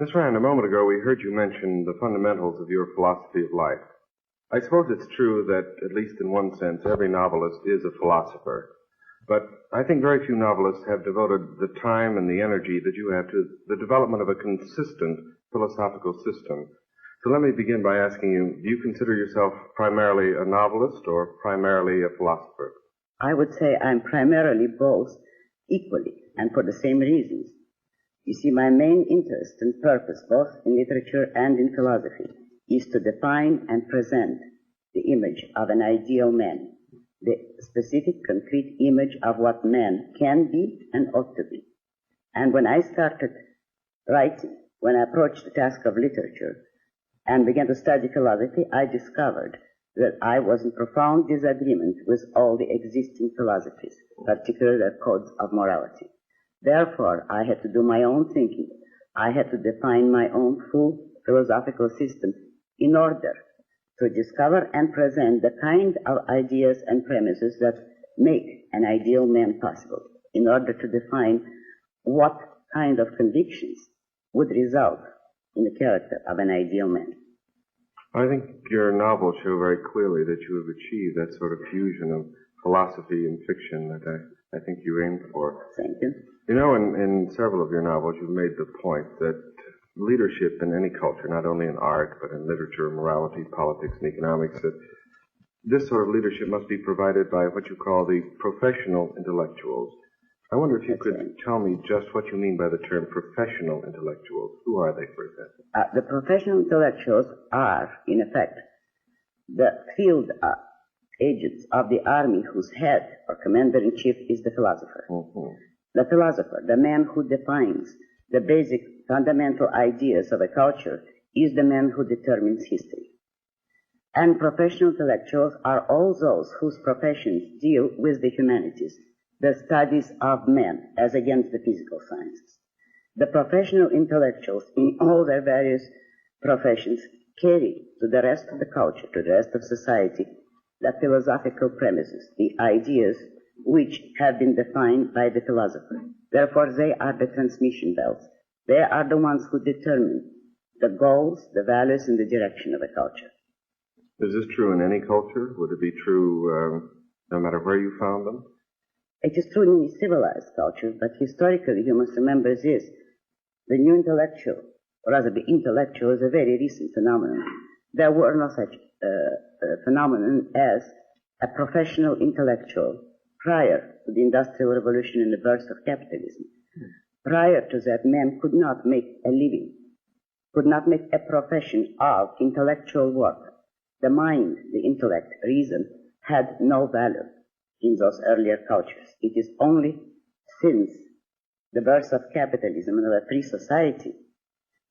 Miss Rand, a moment ago we heard you mention the fundamentals of your philosophy of life. I suppose it's true that, at least in one sense, every novelist is a philosopher. But I think very few novelists have devoted the time and the energy that you have to the development of a consistent philosophical system. So let me begin by asking you, do you consider yourself primarily a novelist or primarily a philosopher? I would say I'm primarily both equally and for the same reasons. You see, my main interest and purpose, both in literature and in philosophy, is to define and present the image of an ideal man, the specific, concrete image of what man can be and ought to be. And when I started writing, when I approached the task of literature and began to study philosophy, I discovered that I was in profound disagreement with all the existing philosophies, particularly their codes of morality. Therefore, I had to do my own thinking. I had to define my own full philosophical system in order to discover and present the kind of ideas and premises that make an ideal man possible, in order to define what kind of convictions would result in the character of an ideal man. I think your novels show very clearly that you have achieved that sort of fusion of philosophy and fiction that I think you aimed for. Thank you. You know, in several of your novels, you've made the point that leadership in any culture, not only in art, but in literature, morality, politics, and economics, that this sort of leadership must be provided by what you call the professional intellectuals. I wonder if you could tell me just what you mean by the term professional intellectuals. Who are they, for example? The professional intellectuals are, in effect, the field agents of the army whose head or commander-in-chief is the philosopher. Mm-hmm. The philosopher, the man who defines the basic fundamental ideas of a culture, is the man who determines history. And professional intellectuals are all those whose professions deal with the humanities, the studies of men as against the physical sciences. The professional intellectuals in all their various professions carry to the rest of the culture, to the rest of society, the philosophical premises, the ideas which have been defined by the philosopher. Therefore, they are the transmission belts. They are the ones who determine the goals, the values, and the direction of a culture. Is this true in any culture? Would it be true no matter where you found them? It is true in any civilized culture, but historically you must remember this. The new intellectual, or rather the intellectual, is a very recent phenomenon. There were no such phenomenon as a professional intellectual prior to the Industrial Revolution and the birth of capitalism. Prior to that, man could not make a living, could not make a profession of intellectual work. The mind, the intellect, reason, had no value in those earlier cultures. It is only since the birth of capitalism and of a free society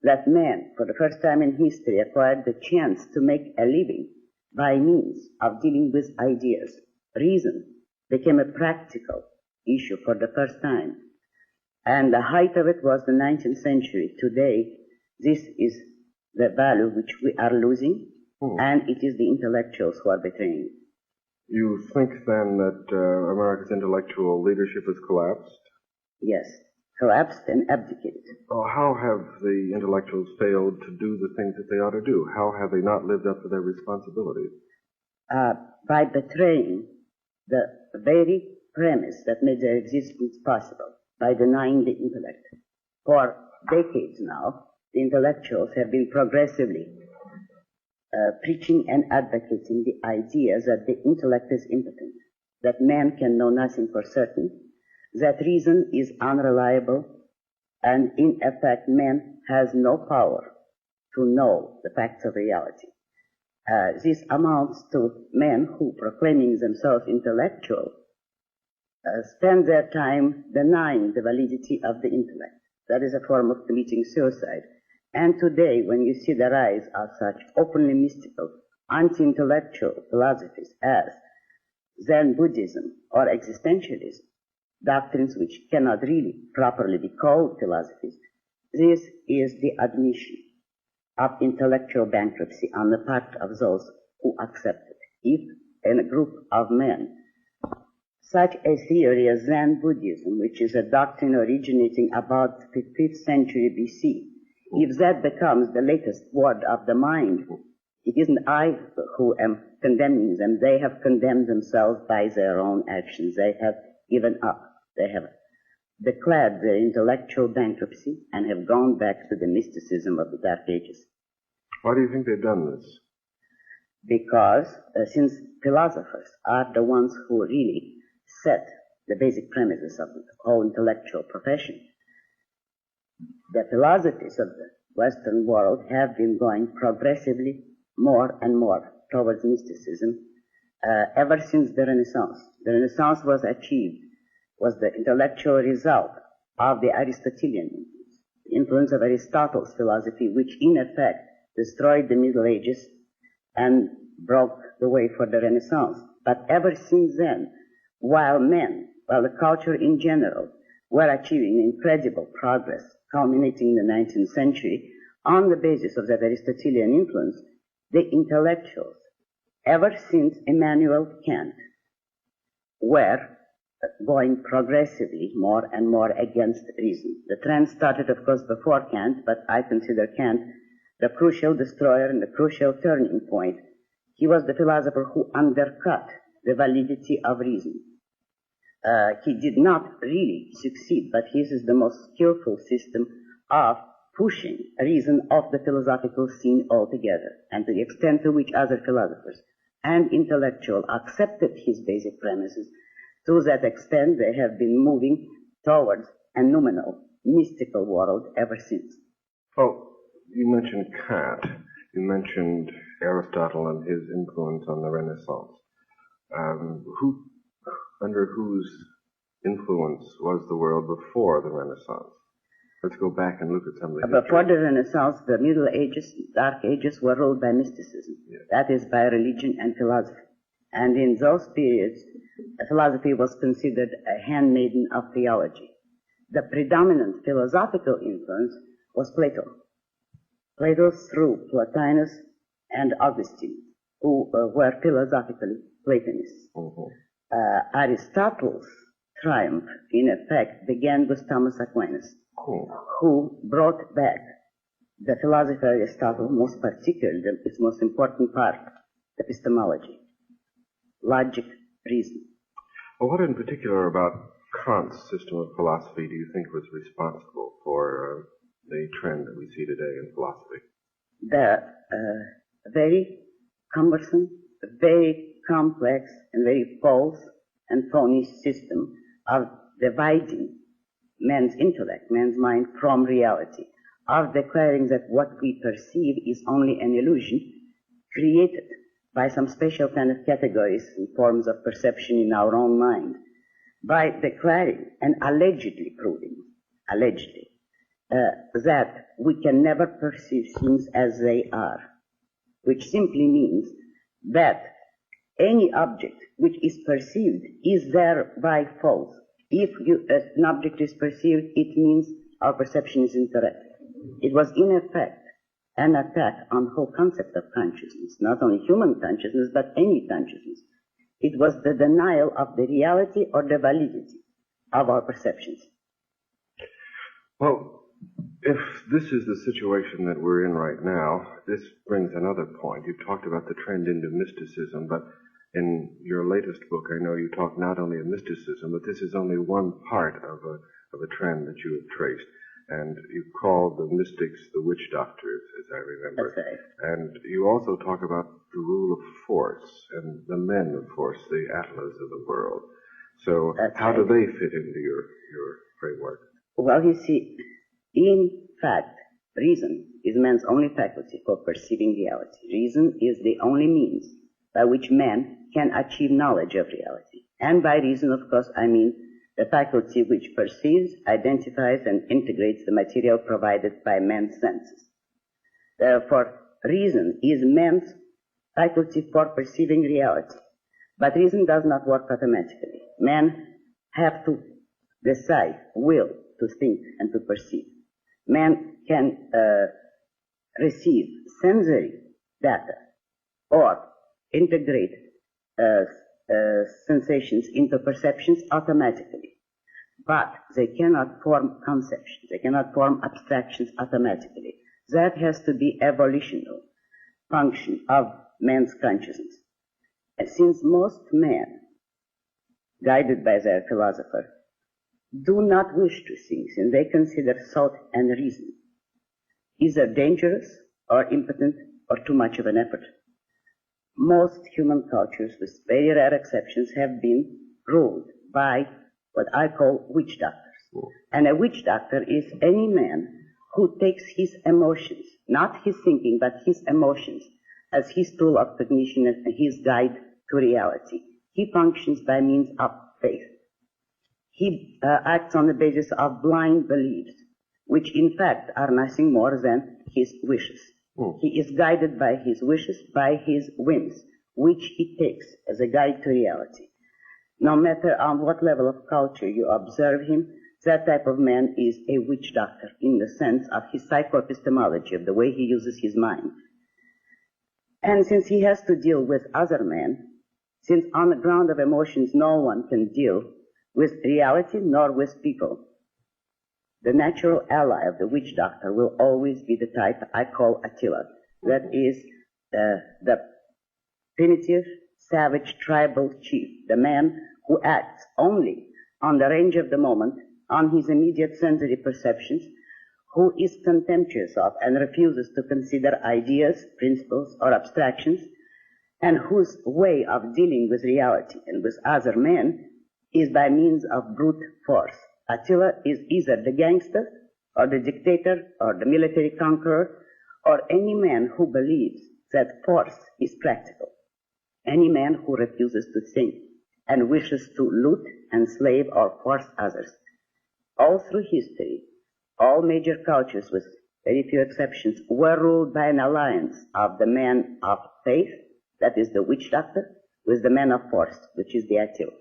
that man, for the first time in history, acquired the chance to make a living by means of dealing with ideas. Reason became a practical issue for the first time. And the height of it was the 19th century. Today, this is the value which we are losing, and it is the intellectuals who are betraying. You think, then, that America's intellectual leadership has collapsed? Yes, collapsed and abdicated. Well, how have the intellectuals failed to do the things that they ought to do? How have they not lived up to their responsibilities? By betraying the very premise that made their existence possible, by denying the intellect. For decades now, the intellectuals have been progressively preaching and advocating the idea that the intellect is impotent, that man can know nothing for certain, that reason is unreliable, and in effect man has no power to know the facts of reality. This amounts to men who, proclaiming themselves intellectual, spend their time denying the validity of the intellect. That is a form of committing suicide. And today, when you see the rise of such openly mystical, anti-intellectual philosophies as Zen Buddhism or existentialism, doctrines which cannot really properly be called philosophies, this is the admission of intellectual bankruptcy on the part of those who accept it. If in a group of men, such a theory as Zen Buddhism, which is a doctrine originating about the 5th century BC, If that becomes the latest word of the mind, it isn't I who am condemning them. They have condemned themselves by their own actions. They have given up. They have declared their intellectual bankruptcy and have gone back to the mysticism of the Dark Ages. Why do you think they've done this? Because since philosophers are the ones who really set the basic premises of the whole intellectual profession, the philosophies of the Western world have been going progressively more and more towards mysticism ever since the Renaissance. The Renaissance was the intellectual result of the Aristotelian influence, the influence of Aristotle's philosophy, which in effect destroyed the Middle Ages and broke the way for the Renaissance. But ever since then, while the culture in general were achieving incredible progress, culminating in the 19th century, on the basis of that Aristotelian influence, the intellectuals, ever since Immanuel Kant, were going progressively more and more against reason. The trend started, of course, before Kant, but I consider Kant the crucial destroyer and the crucial turning point. He was the philosopher who undercut the validity of reason. He did not really succeed, but his is the most skillful system of pushing reason off the philosophical scene altogether, and to the extent to which other philosophers and intellectuals accepted his basic premises, to that extent they have been moving towards a noumenal, mystical world ever since. Oh, you mentioned Kant. You mentioned Aristotle and his influence on the Renaissance. Under whose influence was the world before the Renaissance? Let's go back and look at some of the Before the Renaissance, the Middle Ages, Dark Ages, were ruled by mysticism. Yes. That is, by religion and philosophy. And in those periods, philosophy was considered a handmaiden of theology. The predominant philosophical influence was Plato. Plato through Plotinus and Augustine, who were philosophically Platonists. Mm-hmm. Aristotle's triumph, in effect, began with Thomas Aquinas, who brought back the philosophy of Aristotle, most particularly its most important part, epistemology, logic, reason. Well, what in particular about Kant's system of philosophy do you think was responsible for the trend that we see today in philosophy? The very cumbersome, very complex, and very false and phony system of dividing man's intellect, man's mind, from reality, of declaring that what we perceive is only an illusion created by some special kind of categories and forms of perception in our own mind, by declaring and allegedly proving, that we can never perceive things as they are, which simply means that any object which is perceived is thereby false. If an object is perceived, it means our perception is incorrect. It was, in effect, an attack on the whole concept of consciousness, not only human consciousness, but any consciousness. It was the denial of the reality or the validity of our perceptions. Well, if this is the situation that we're in right now, this brings another point. You talked about the trend into mysticism, but in your latest book, I know you talk not only of mysticism, but this is only one part of a trend that you have traced. And you call the mystics the witch doctors, as I remember. That's right. And you also talk about the rule of force and the men of force, the atlas of the world. So how do they fit into your framework? Well, you see, in fact, reason is man's only faculty for perceiving reality. Reason is the only means by which man can achieve knowledge of reality. And by reason, of course, I mean the faculty which perceives, identifies, and integrates the material provided by man's senses. Therefore, reason is man's faculty for perceiving reality. But reason does not work automatically. Man have to decide, will, to think and to perceive. Man can receive sensory data or integrate sensations into perceptions automatically. But they cannot form conceptions. They cannot form abstractions automatically. That has to be evolutional function of man's consciousness. And since most men, guided by their philosopher, do not wish to think, since they consider thought and reason either dangerous or impotent or too much of an effort, most human cultures, with very rare exceptions, have been ruled by what I call witch doctors. And a witch doctor is any man who takes his emotions, not his thinking, but his emotions, as his tool of cognition and his guide to reality. He functions by means of faith. He acts on the basis of blind beliefs, which in fact are nothing more than his wishes. He is guided by his wishes, by his whims, which he takes as a guide to reality. No matter on what level of culture you observe him, that type of man is a witch doctor in the sense of his psychoepistemology, of the way he uses his mind. And since he has to deal with other men, since on the ground of emotions no one can deal with reality nor with people, the natural ally of the witch doctor will always be the type I call Attila. That is the primitive, savage, tribal chief, the man who acts only on the range of the moment, on his immediate sensory perceptions, who is contemptuous of and refuses to consider ideas, principles, or abstractions, and whose way of dealing with reality and with other men is by means of brute force. Attila is either the gangster, or the dictator, or the military conqueror, or any man who believes that force is practical. Any man who refuses to think and wishes to loot, enslave, or force others. All through history, all major cultures, with very few exceptions, were ruled by an alliance of the man of faith, that is the witch doctor, with the man of force, which is the Attila.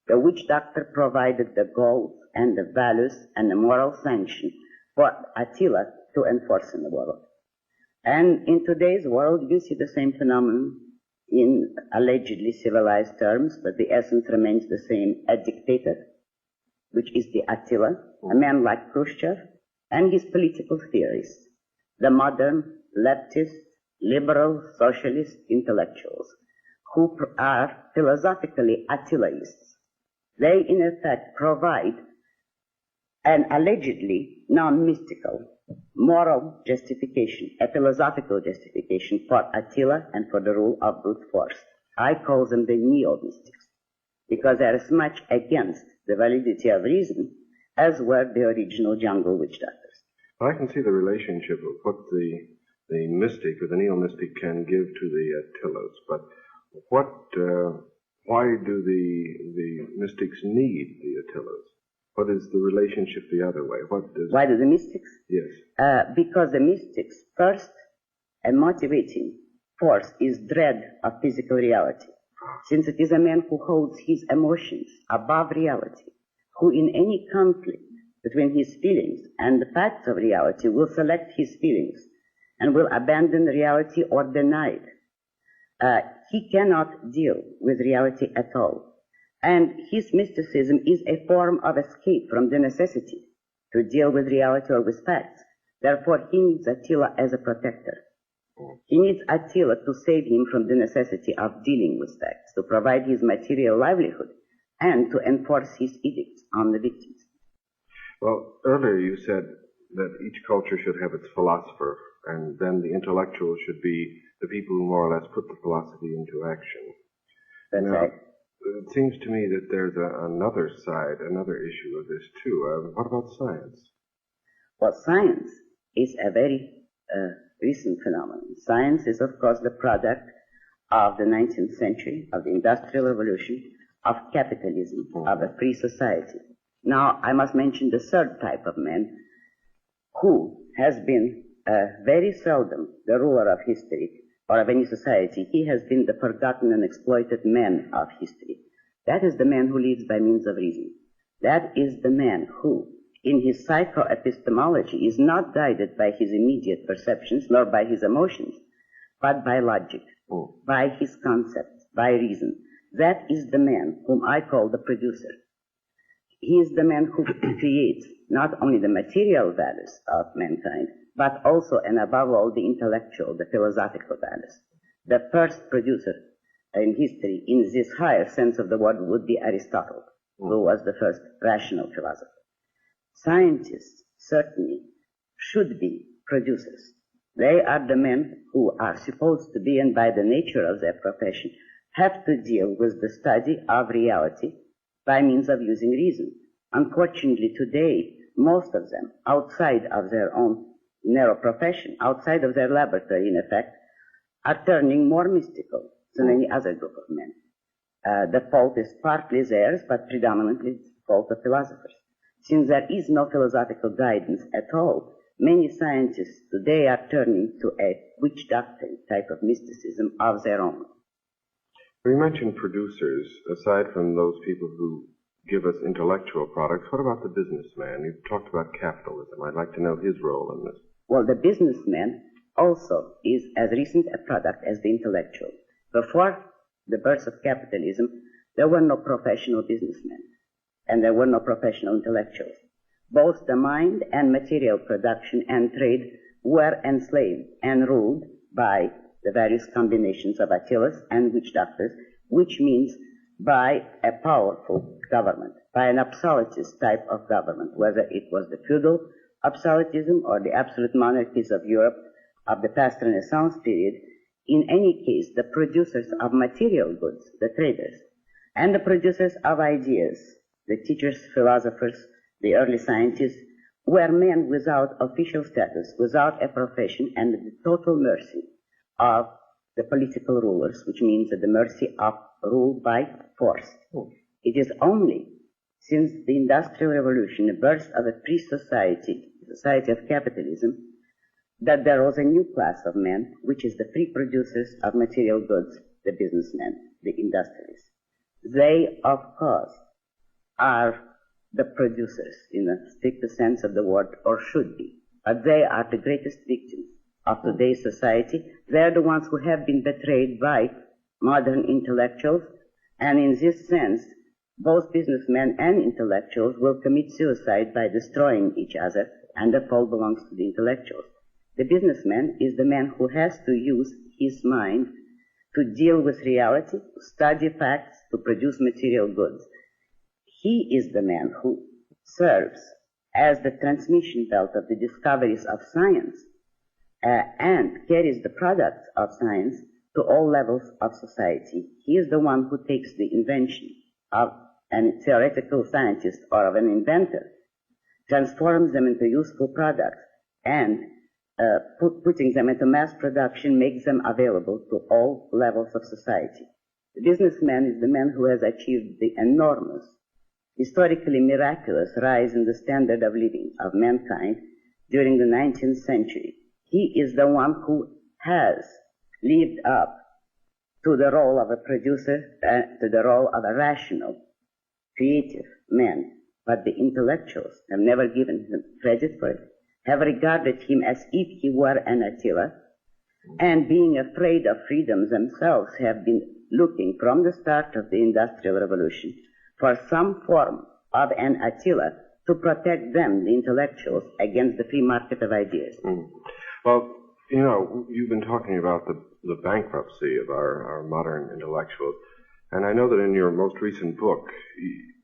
The witch doctor provided the goals and the values and the moral sanction for Attila to enforce in the world. And in today's world, you see the same phenomenon in allegedly civilized terms, but the essence remains the same: a dictator, which is the Attila, a man like Khrushchev, and his political theories, the modern leftist, liberal, socialist intellectuals, who are philosophically Attilaists. They, in effect, provide an allegedly non-mystical moral justification, a philosophical justification for Attila and for the rule of brute force. I call them the neo-mystics, because they are as much against the validity of reason as were the original jungle witch doctors. Well, I can see the relationship of what the mystic or the neo-mystic can give to the Attilas, but why do the mystics need the Attilas? What is the relationship the other way? Why do the mystics? Yes. Because the mystics, first, a motivating force is dread of physical reality. Since it is a man who holds his emotions above reality, who in any conflict between his feelings and the facts of reality will select his feelings and will abandon reality or deny it. He cannot deal with reality at all. And his mysticism is a form of escape from the necessity to deal with reality or with facts. Therefore, he needs Attila as a protector. He needs Attila to save him from the necessity of dealing with facts, to provide his material livelihood, and to enforce his edicts on the victims. Well, earlier you said that each culture should have its philosopher, and then the intellectuals should be the people who more or less put the philosophy into action. That's now, right. It seems to me that there's another side, another issue of this too. What about science? Well, science is a very recent phenomenon. Science is, of course, the product of the 19th century, of the Industrial Revolution, of capitalism, of a free society. Now, I must mention the third type of man who has been very seldom the ruler of history or of any society. He has been the forgotten and exploited man of history. That is the man who lives by means of reason. That is the man who, in his psychoepistemology, is not guided by his immediate perceptions nor by his emotions, but by logic, by his concepts, by reason. That is the man whom I call the producer. He is the man who creates not only the material values of mankind, but also and above all the intellectual, the philosophical values. The first producer in history in this higher sense of the word would be Aristotle, who was the first rational philosopher. Scientists certainly should be producers. They are the men who are supposed to be, and by the nature of their profession, have to deal with the study of reality by means of using reason. Unfortunately, today, most of them, outside of their own narrow profession, outside of their laboratory, in effect, are turning more mystical than any other group of men. The fault is partly theirs, but predominantly it's the fault of philosophers. Since there is no philosophical guidance at all, many scientists today are turning to a witch doctrine type of mysticism of their own. You mentioned producers. Aside from those people who give us intellectual products, what about the businessman? You've talked about capitalism. I'd like to know his role in this. Well, the businessman also is as recent a product as the intellectual. Before the birth of capitalism, there were no professional businessmen, and there were no professional intellectuals. Both the mind and material production and trade were enslaved and ruled by the various combinations of Attilas and witch doctors, which means by a powerful government, by an absolutist type of government, whether it was the feudal absolutism or the absolute monarchies of Europe of the past Renaissance period. In any case, the producers of material goods, the traders, and the producers of ideas, the teachers, philosophers, the early scientists, were men without official status, without a profession, and at the total mercy of the political rulers, which means at the mercy of rule by force. It is only since the Industrial Revolution, the birth of a free society, the society of capitalism, that there was a new class of men, which is the free producers of material goods, the businessmen, the industrialists. They, of course, are the producers in the strictest sense of the word, or should be, but they are the greatest victims of today's society. They're the ones who have been betrayed by modern intellectuals, and in this sense, both businessmen and intellectuals will commit suicide by destroying each other, and the fault belongs to the intellectuals. The businessman is the man who has to use his mind to deal with reality, to study facts, to produce material goods. He is the man who serves as the transmission belt of the discoveries of science and carries the products of science to all levels of society. He is the one who takes the invention of a theoretical scientist or of an inventor, transforms them into useful products, and putting them into mass production makes them available to all levels of society. The businessman is the man who has achieved the enormous, historically miraculous rise in the standard of living of mankind during the 19th century. He is the one who has lived up to the role of a producer, to the role of a rational, creative man. But the intellectuals have never given him credit for it, have regarded him as if he were an Attila, and being afraid of freedom themselves have been looking from the start of the Industrial Revolution for some form of an Attila to protect them, the intellectuals, against the free market of ideas. Well, you know, you've been talking about the bankruptcy of our modern intellectuals, and I know that in your most recent book,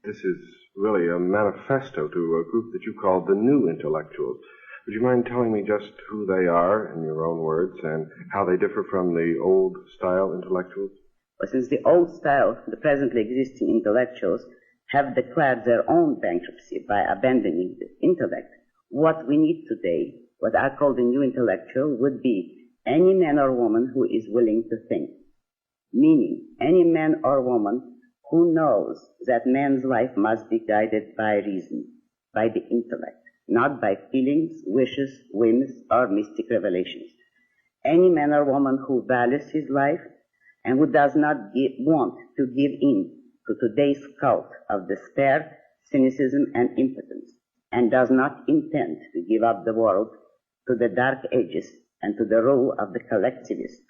this is really a manifesto to a group that you call the New Intellectuals. Would you mind telling me just who they are, in your own words, and how they differ from the old-style intellectuals? Well, since the old-style, the presently existing intellectuals, have declared their own bankruptcy by abandoning the intellect, what we need today, what I call the new intellectual, would be any man or woman who is willing to think. Meaning, any man or woman who knows that man's life must be guided by reason, by the intellect, not by feelings, wishes, whims, or mystic revelations. Any man or woman who values his life and who does not want to give in to today's cult of despair, cynicism, and impotence, and does not intend to give up the world to the dark ages and to the rule of the collectivist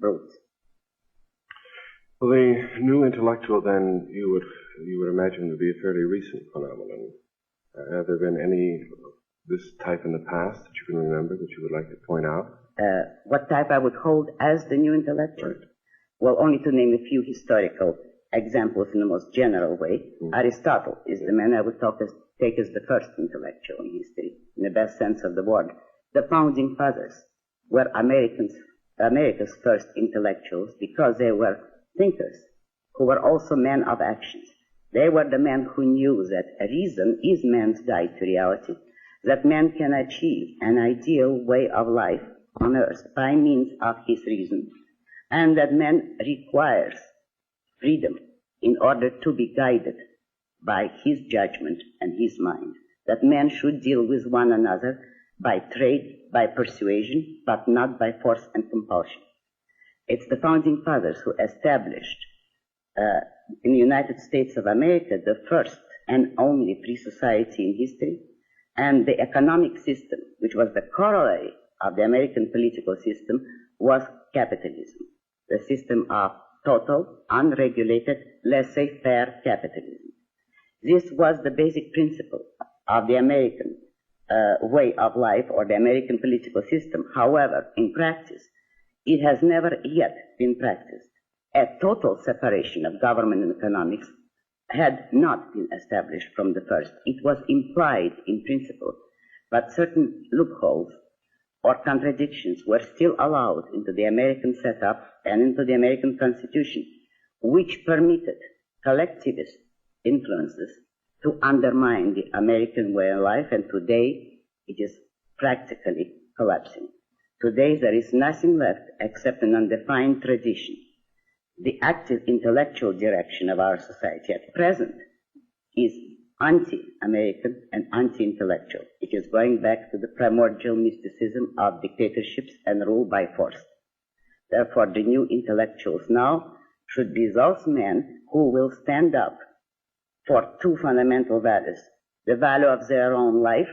brute. Well, the new intellectual, then, you would imagine would be a fairly recent phenomenon. Have there been any this type in the past that you can remember that you would like to point out? What type I would hold as the new intellectual? Right. Well, only to name a few historical examples in the most general way. Aristotle is the man I would take as the first intellectual in history, in the best sense of the word. The founding fathers were America's first intellectuals because they were thinkers who were also men of actions. They were the men who knew that reason is man's guide to reality, that man can achieve an ideal way of life on earth by means of his reason, and that man requires freedom in order to be guided by his judgment and his mind, that men should deal with one another by trade, by persuasion, but not by force and compulsion. It's the founding fathers who established in the United States of America the first and only free society in history, and the economic system, which was the corollary of the American political system, was capitalism, the system of total, unregulated, laissez-faire capitalism. This was the basic principle of the American way of life or the American political system. However, in practice, it has never yet been practiced. A total separation of government and economics had not been established from the first. It was implied in principle, but certain loopholes or contradictions were still allowed into the American setup and into the American Constitution, which permitted collectivist influences to undermine the American way of life, and today it is practically collapsing. Today there is nothing left except an undefined tradition. The active intellectual direction of our society at present is anti-American and anti-intellectual. It is going back to the primordial mysticism of dictatorships and rule by force. Therefore, the new intellectuals now should be those men who will stand up for two fundamental values: the value of their own life,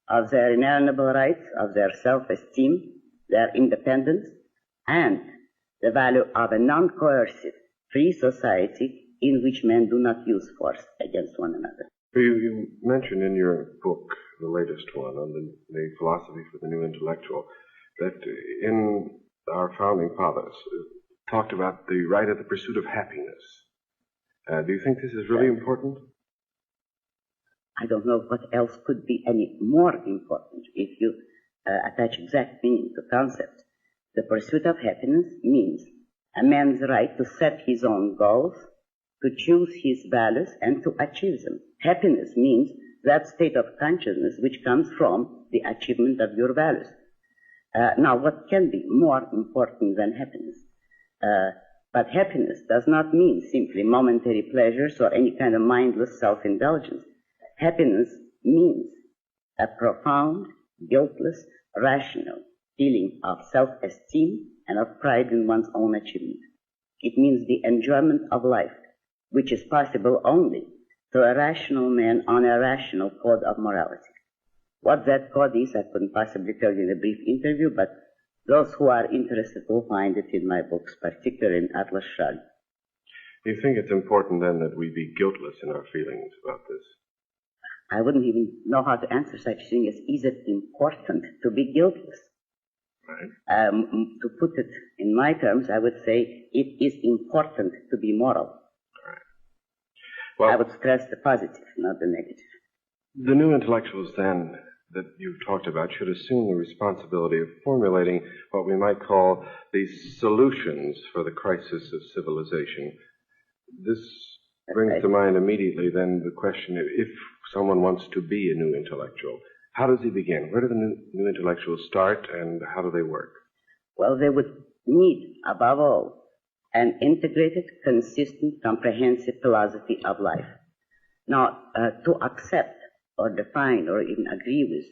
of their inalienable rights, of their self-esteem, their independence, and the value of a non-coercive, free society in which men do not use force against one another. You mentioned in your book, the latest one, on the philosophy for the new intellectual, that in our founding fathers talked about the right of the pursuit of happiness. Do you think this is really important? I don't know what else could be any more important if you attach exact meaning to concepts. The pursuit of happiness means a man's right to set his own goals, to choose his values, and to achieve them. Happiness means that state of consciousness which comes from the achievement of your values. Now, what can be more important than happiness? But happiness does not mean simply momentary pleasures or any kind of mindless self-indulgence. Happiness means a profound, guiltless, rational feeling of self-esteem and of pride in one's own achievement. It means the enjoyment of life, which is possible only to a rational man on a rational code of morality. What that code is, I couldn't possibly tell you in a brief interview, but those who are interested will find it in my books, particularly in Atlas Shrugged. Do you think it's important then that we be guiltless in our feelings about this? I wouldn't even know how to answer such a thing as, is it important to be guiltless? Right. To put it in my terms, I would say it is important to be moral. Right. Well, I would stress the positive, not the negative. The new intellectuals, then, that you've talked about should assume the responsibility of formulating what we might call these solutions for the crisis of civilization. This brings to mind immediately then the question, if someone wants to be a new intellectual, how does he begin? Where do the new intellectuals start, and how do they work? Well, they would need, above all, an integrated, consistent, comprehensive philosophy of life. Now, to accept or define or even agree with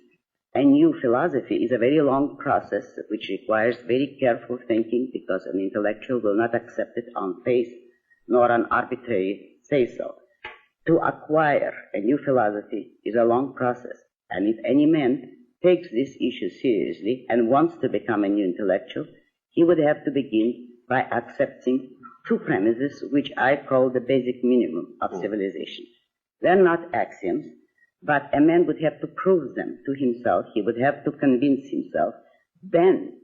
a new philosophy is a very long process which requires very careful thinking, because an intellectual will not accept it on faith nor on arbitrary say-so. To acquire a new philosophy is a long process, and if any man takes this issue seriously and wants to become a new intellectual, he would have to begin by accepting two premises which I call the basic minimum of civilization. They're not axioms. but a man would have to prove them to himself. He would have to convince himself. Then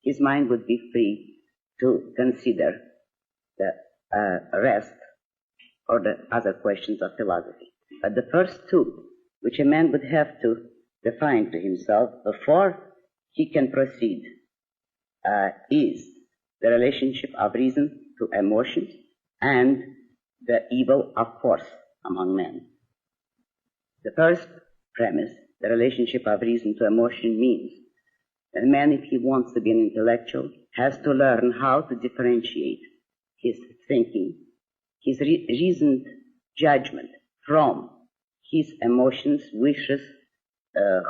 his mind would be free to consider the rest or the other questions of philosophy. But the first two, which a man would have to define to himself before he can proceed, is the relationship of reason to emotions and the evil of force among men. The first premise, the relationship of reason to emotion, means that a man, if he wants to be an intellectual, has to learn how to differentiate his thinking, his reasoned judgment from his emotions, wishes,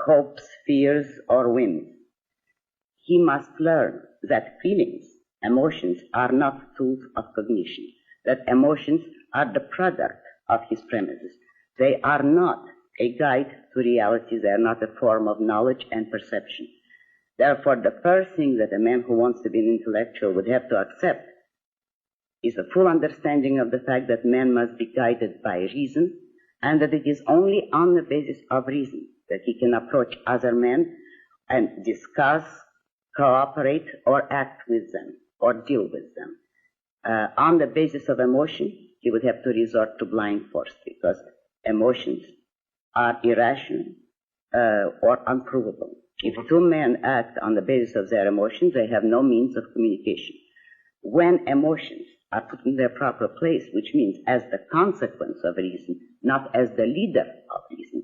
hopes, fears, or whims. He must learn that feelings, emotions, are not tools of cognition, that emotions are the product of his premises. They are not a guide to reality. They are not a form of knowledge and perception. Therefore, the first thing that a man who wants to be an intellectual would have to accept is a full understanding of the fact that man must be guided by reason, and that it is only on the basis of reason that he can approach other men and discuss, cooperate, or act with them, or deal with them. On the basis of emotion, he would have to resort to blind force, because emotions are irrational or unprovable. If two men act on the basis of their emotions, they have no means of communication. When emotions are put in their proper place, which means as the consequence of reason, not as the leader of reason,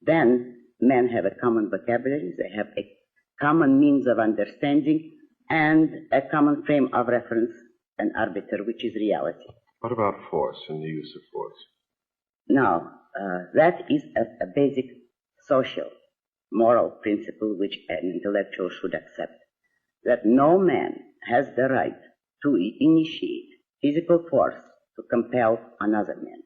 then men have a common vocabulary, they have a common means of understanding, and a common frame of reference and arbiter, which is reality. What about force and the use of force? Now, that is a basic social, moral principle which an intellectual should accept, that no man has the right to initiate physical force to compel another man.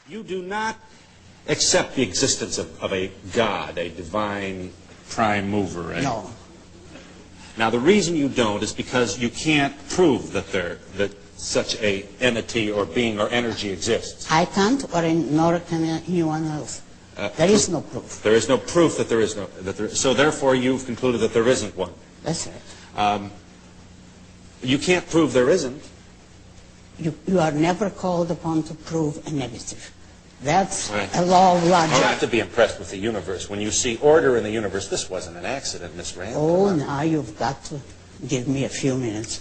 You do not accept the existence of a God, a divine prime mover. No. Now, the reason you don't is because you can't prove that such a entity or being or energy exists. I can't, nor can anyone else. There is no proof. There is no proof that there is no. So therefore, you've concluded that there isn't one. That's right. You can't prove there isn't. You are never called upon to prove a negative. That's right. A law of logic. You have to be impressed with the universe. When you see order in the universe, this wasn't an accident, Miss Rand. Oh, now you've got to give me a few minutes.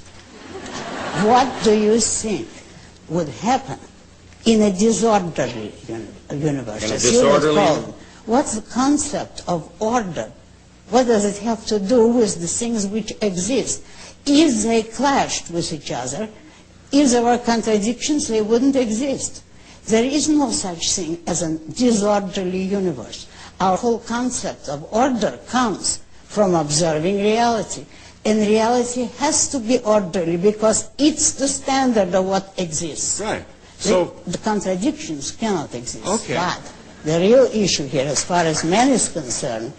What do you think would happen in a disorderly universe? In a disorderly universe? What's the concept of order? What does it have to do with the things which exist? If they clashed with each other, if there were contradictions, they wouldn't exist. There is no such thing as a disorderly universe. Our whole concept of order comes from observing reality. And reality has to be orderly because it's the standard of what exists. Right. So the contradictions cannot exist. Okay. But the real issue here, as far as man is concerned,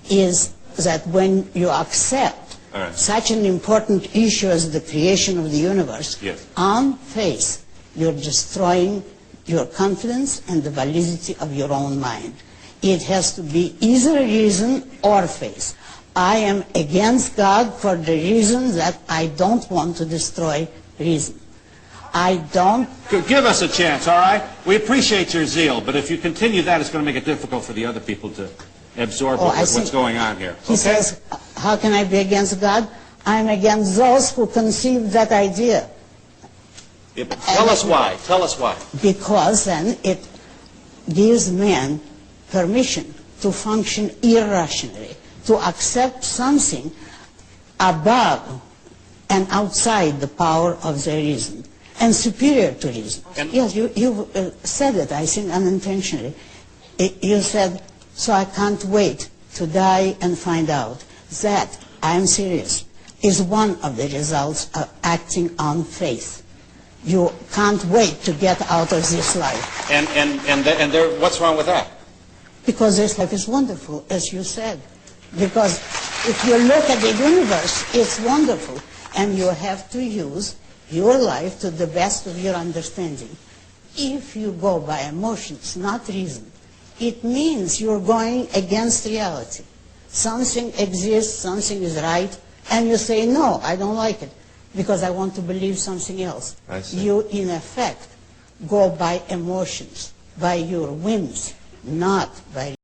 is that when you accept such an important issue as the creation of the universe, yes, on faith, you're destroying your confidence and the validity of your own mind. It has to be either reason or faith. I am against God for the reason that I don't want to destroy reason. I don't... Give us a chance, all right? We appreciate your zeal, but if you continue that, it's going to make it difficult for the other people to absorb what's going on here. He says, how can I be against God? I'm against those who conceived that idea. Yeah, tell us why. Tell us why. Because then it gives man permission to function irrationally, to accept something above and outside the power of their reason, and superior to reason. And yes, you said it, I think, unintentionally. You said, so I can't wait to die and find out. That, I'm serious, is one of the results of acting on faith. You can't wait to get out of this life. And what's wrong with that? Because this life is wonderful, as you said. Because if you look at the universe, it's wonderful. And you have to use your life to the best of your understanding. If you go by emotions, not reason, it means you're going against reality. Something exists, something is right, and you say, no, I don't like it, because I want to believe something else. I see. You, in effect, go by emotions, by your whims, not by